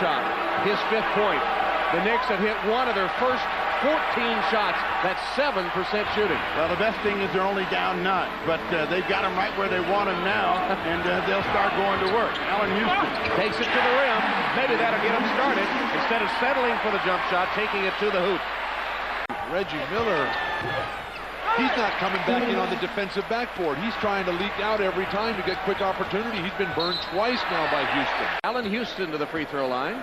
shot, his 5th point. The Knicks have hit one of their first 14 shots. That's 7% shooting. Well, the best thing is they're only down 9, but they've got them right where they want them now, and they'll start going to work. Allan Houston takes it to the rim. Maybe that'll get him started. Instead of settling for the jump shot, taking it to the hoop. Reggie Miller, he's not coming back in on the defensive backboard. He's trying to leak out every time to get quick opportunity. He's been burned twice now by Houston. Allan Houston to the free throw line.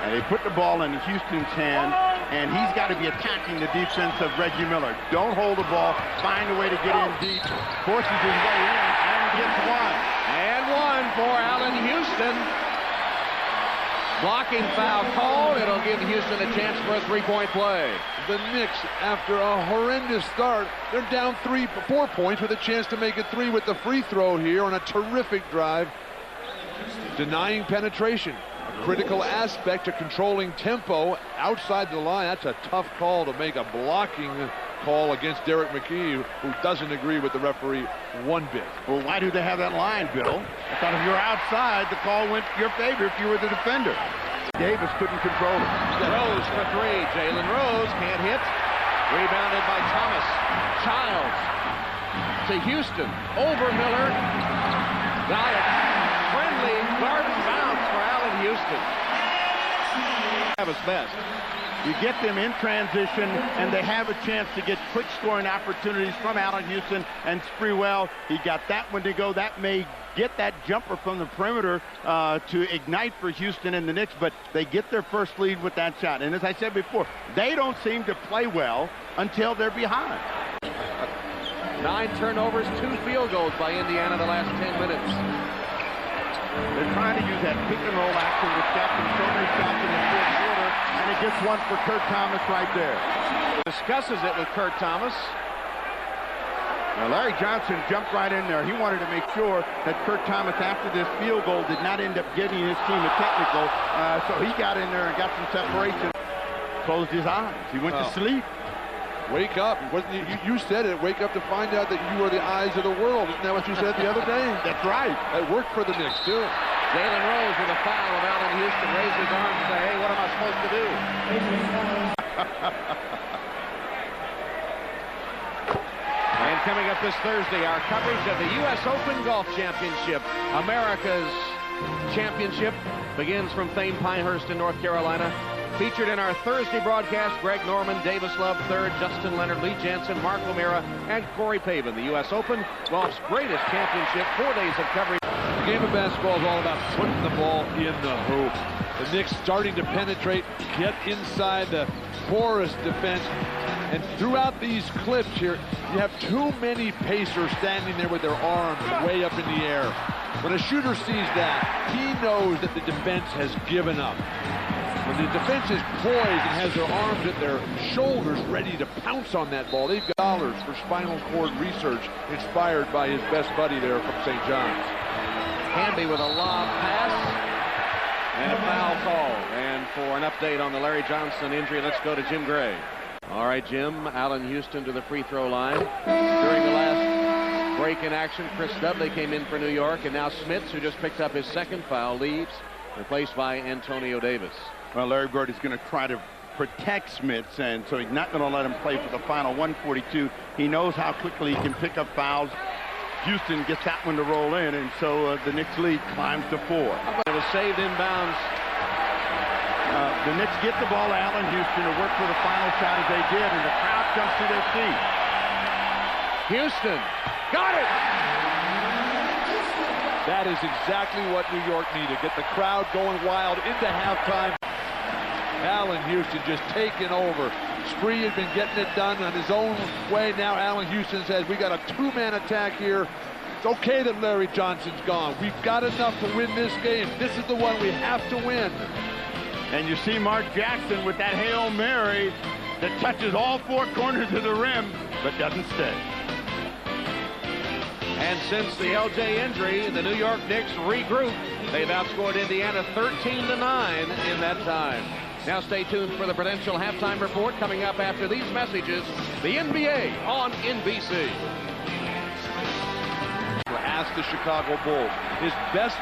And they put the ball in Houston's hand, and he's got to be attacking the defense of Reggie Miller. Don't hold the ball. Find a way to get in deep. Forces his way in and gets one. And one for Allan Houston. Blocking foul called. It'll give Houston a chance for a 3-point play. The Knicks, after a horrendous start, they're down 4 points with a chance to make it 3 with the free throw here on a terrific drive. Denying penetration. A critical aspect to controlling tempo outside the line. That's a tough call to make, a blocking call against Derek McKee, who doesn't agree with the referee one bit. Well, why do they have that line, Bill? I thought if you were outside, the call went your favor if you were the defender. Davis couldn't control it. Rose for 3. Jalen Rose can't hit. Rebounded by Thomas. Childs to Houston. Over Miller. Got it. Friendly garden bounce for Allan Houston. Have his best. You get them in transition, and they have a chance to get quick scoring opportunities from Allan Houston and Sprewell. He got that one to go. That may get that jumper from the perimeter to ignite for Houston and the Knicks, but they get their first lead with that shot. And as I said before, they don't seem to play well until they're behind. 9 turnovers, 2 field goals by Indiana the last 10 minutes. They're trying to use that pick and roll action with Captain so many shots in the 4th quarter, and it gets one for Kurt Thomas right there. Discusses it with Kurt Thomas. Now, Larry Johnson jumped right in there. He wanted to make sure that Kurt Thomas, after this field goal, did not end up getting his team a technical. So he got in there and got some separation. Closed his eyes. He went to sleep. Wake up. You said it. Wake up to find out that you are the eyes of the world. Isn't that what you said the other day? That's right. It worked for the Knicks, too. Jalen Rose with a foul of Allan Houston. Raised his arm and say, hey, what am I supposed to do? And coming up this Thursday, our coverage of the U.S. Open Golf Championship. America's championship begins from famed Pinehurst in North Carolina. Featured in our Thursday broadcast, Greg Norman, Davis Love III, Justin Leonard, Lee Jansen, Mark O'Meara, and Corey Pavin. The U.S. Open, golf's greatest championship. 4 days of coverage. The game of basketball is all about putting the ball in the hoop. The Knicks starting to penetrate, get inside the porous defense. And throughout these clips here, you have too many pacers standing there with their arms way up in the air. When a shooter sees that, he knows that the defense has given up. When the defense is poised and has their arms at their shoulders ready to pounce on that ball, they've got dollars for spinal cord research inspired by his best buddy there from St. John's. Hamby with a lob pass and a foul call. And for an update on the Larry Johnson injury, let's go to Jim Gray. All right, Jim, Allan Houston to the free throw line. During the last break in action, Chris Dudley came in for New York, and now Smits, who just picked up his 2nd foul, leaves, replaced by Antonio Davis. Well, Larry Bird is going to try to protect Smits, and so he's not going to let him play for the final 142. He knows how quickly he can pick up fouls. Houston gets that one to roll in, and so the Knicks lead climbs to 4. It was saved inbounds. The Knicks get the ball to Allan Houston to work for the final shot as they did, and the crowd jumps to their feet. Houston got it! That is exactly what New York needed. Get the crowd going wild into halftime. Allan Houston just taking over. Spree had been getting it done on his own way. Now Allan Houston says, we got a 2-man attack here. It's okay that Larry Johnson's gone. We've got enough to win this game. This is the one we have to win. And you see Mark Jackson with that Hail Mary that touches all 4 corners of the rim, but doesn't stay. And since the LJ injury, the New York Knicks regroup. They've outscored Indiana 13-9 in that time. Now stay tuned for the Prudential Halftime Report coming up after these messages. The NBA on NBC. Asked the Chicago Bulls. His best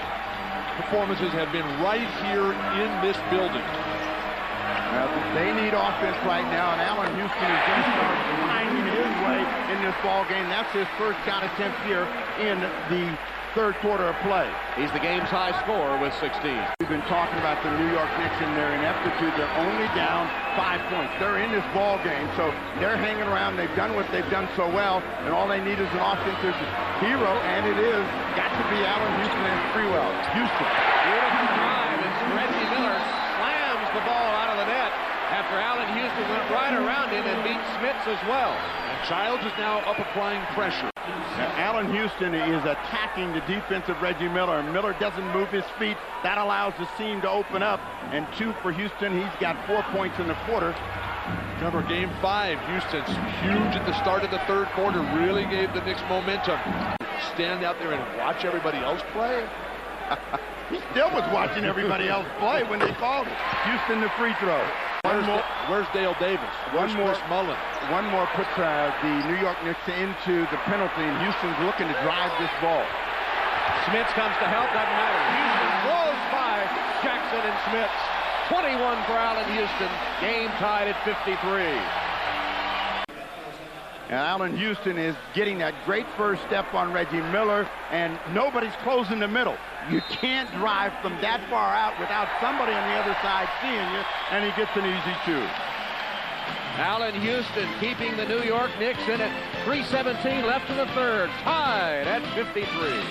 performances have been right here in this building. They need offense right now, and Allan Houston is going to start finding his way in this ball game. That's his first shot attempt here in the third quarter of play. He's the game's high scorer with 16. We've been talking about the New York Knicks and their ineptitude. They're only down 5 points. They're in this ball game, so they're hanging around. They've done what they've done so well, and all they need is an offensive hero, and it is got to be Allan Houston and Sprewell. Houston. Beautiful drive, and Reggie Miller slams the ball out of the net after Allan Houston went right around him and beat Smits as well. And Childs is now up applying pressure. Allan Houston is attacking the defense of Reggie Miller, and Miller doesn't move his feet. That allows the seam to open up, and 2 for Houston. He's got 4 points in the quarter. Remember, Game 5, Houston's huge at the start of the third quarter, really gave the Knicks momentum. Stand out there and watch everybody else play. He still was watching everybody else play when they called it. Houston the free throw. Where's Dale Davis? Where's Chris Mullin? One more puts the New York Knicks into the penalty, and Houston's looking to drive this ball. Smits comes to help, doesn't matter. Houston blows by Jackson and Smits. 21 for Allan Houston. Game tied at 53. And Allan Houston is getting that great first step on Reggie Miller, and nobody's closing the middle. You can't drive from that far out without somebody on the other side seeing you, and he gets an easy 2. Allan Houston keeping the New York Knicks in it. 3:17 left in the third. Tied at 53.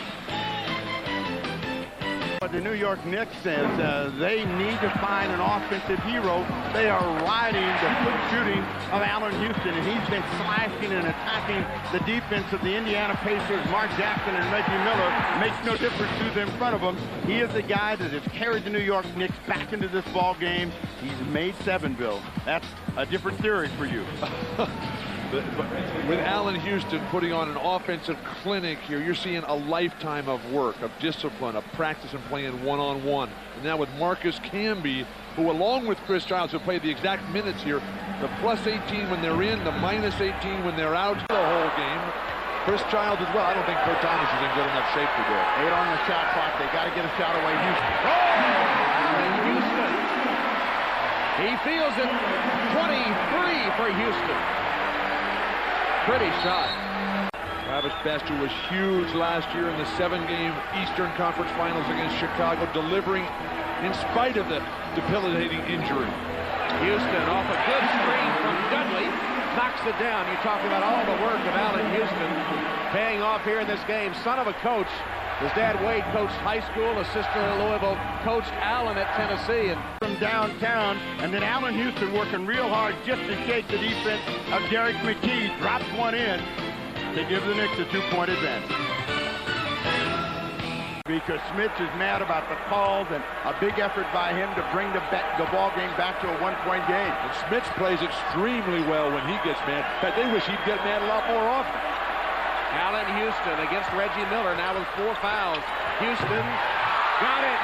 But the New York Knicks says they need to find an offensive hero. They are riding the quick shooting of Allan Houston, and he's been slashing and attacking the defense of the Indiana Pacers. Mark Jackson and Reggie Miller makes no difference who's in front of him. He is the guy that has carried the New York Knicks back into this ball game. He's made 7, Bill. That's a different series for you. With Allan Houston putting on an offensive clinic here, you're seeing a lifetime of work, of discipline, of practice and playing one-on-one. And now with Marcus Camby, who along with Chris Childs have played the exact minutes here, the +18 when they're in, the -18 when they're out the whole game. Chris Childs as well. I don't think Kurt Thomas is in good enough shape to do it. 8 on the shot clock. They got to get a shot away. Houston. Allan Houston. He feels it. 23 for Houston. Pretty shot. Travis Bester was huge last year in the 7-game Eastern Conference Finals against Chicago, delivering in spite of the debilitating injury. Houston off a good screen from Dudley. Knocks it down. You talk about all the work of Allan Houston paying off here in this game. Son of a coach. His dad, Wade, coached high school. His sister, Louisville, coached Allan at Tennessee. And from downtown, and then Allan Houston working real hard just to shake the defense of Derek McKee. Drops one in to give the Knicks a 2-point advantage. Because Smits is mad about the calls and a big effort by him to bring the ball game back to a 1-point game. And Smits plays extremely well when he gets mad. In fact, they wish he'd get mad a lot more often. Allan Houston against Reggie Miller now with 4 fouls. Houston got it,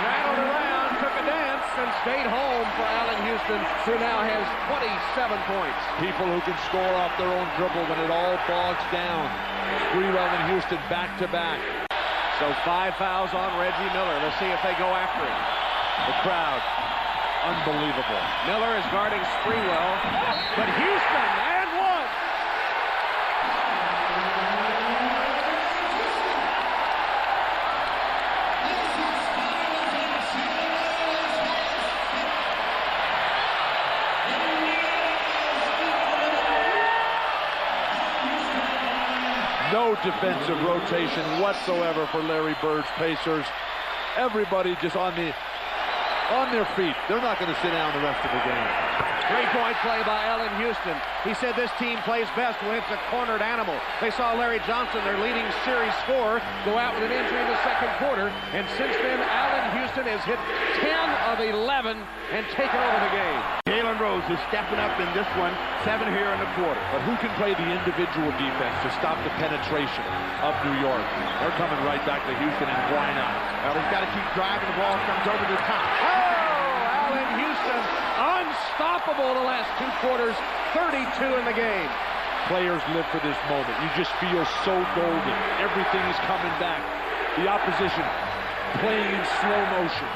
rattled around, took a dance, and stayed home for Allan Houston, who now has 27 points. People who can score off their own dribble when it all bogs down. Sprewell and Houston back-to-back. So 5 fouls on Reggie Miller. Let's see if they go after him. The crowd, unbelievable. Miller is guarding Sprewell, but Houston and 1. No defensive rotation whatsoever for Larry Bird's Pacers. Everybody just on their feet. They're not going to sit down the rest of the game. 3-point play by Allan Houston. He said this team plays best when it's a cornered animal. They saw Larry Johnson, their leading series scorer, go out with an injury in the second quarter. And since then, Allan Houston has hit 10 of 11 and taken over the game. Jalen Rose is stepping up in this one. 7 here in the quarter. But who can play the individual defense to stop the penetration of New York? They're coming right back to Houston, and why not? Well, he's got to keep driving. The ball comes over the top. Oh, Allan Houston, unstoppable the last 2 quarters, 32 in the game. Players live for this moment. You just feel so golden. Everything is coming back. The opposition playing in slow motion.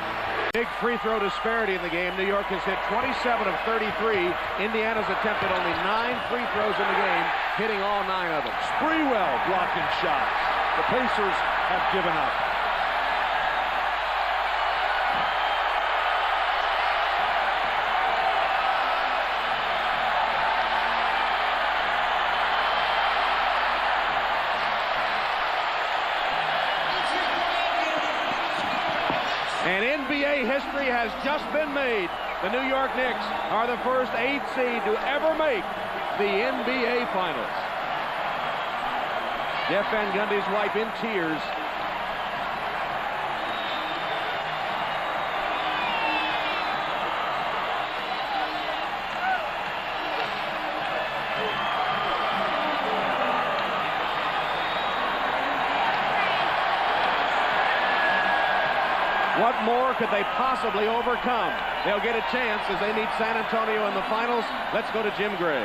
Big free throw disparity in the game. New York has hit 27 of 33. Indiana's attempted only 9 free throws in the game, hitting all 9 of them. Sprewell blocking shots. The Pacers have given up. And NBA history has just been made. The New York Knicks are the first 8 seed to ever make the NBA Finals. Jeff Van Gundy's wife in tears. What more could they possibly overcome? They'll get a chance as they meet San Antonio in the finals. Let's go to Jim Gray.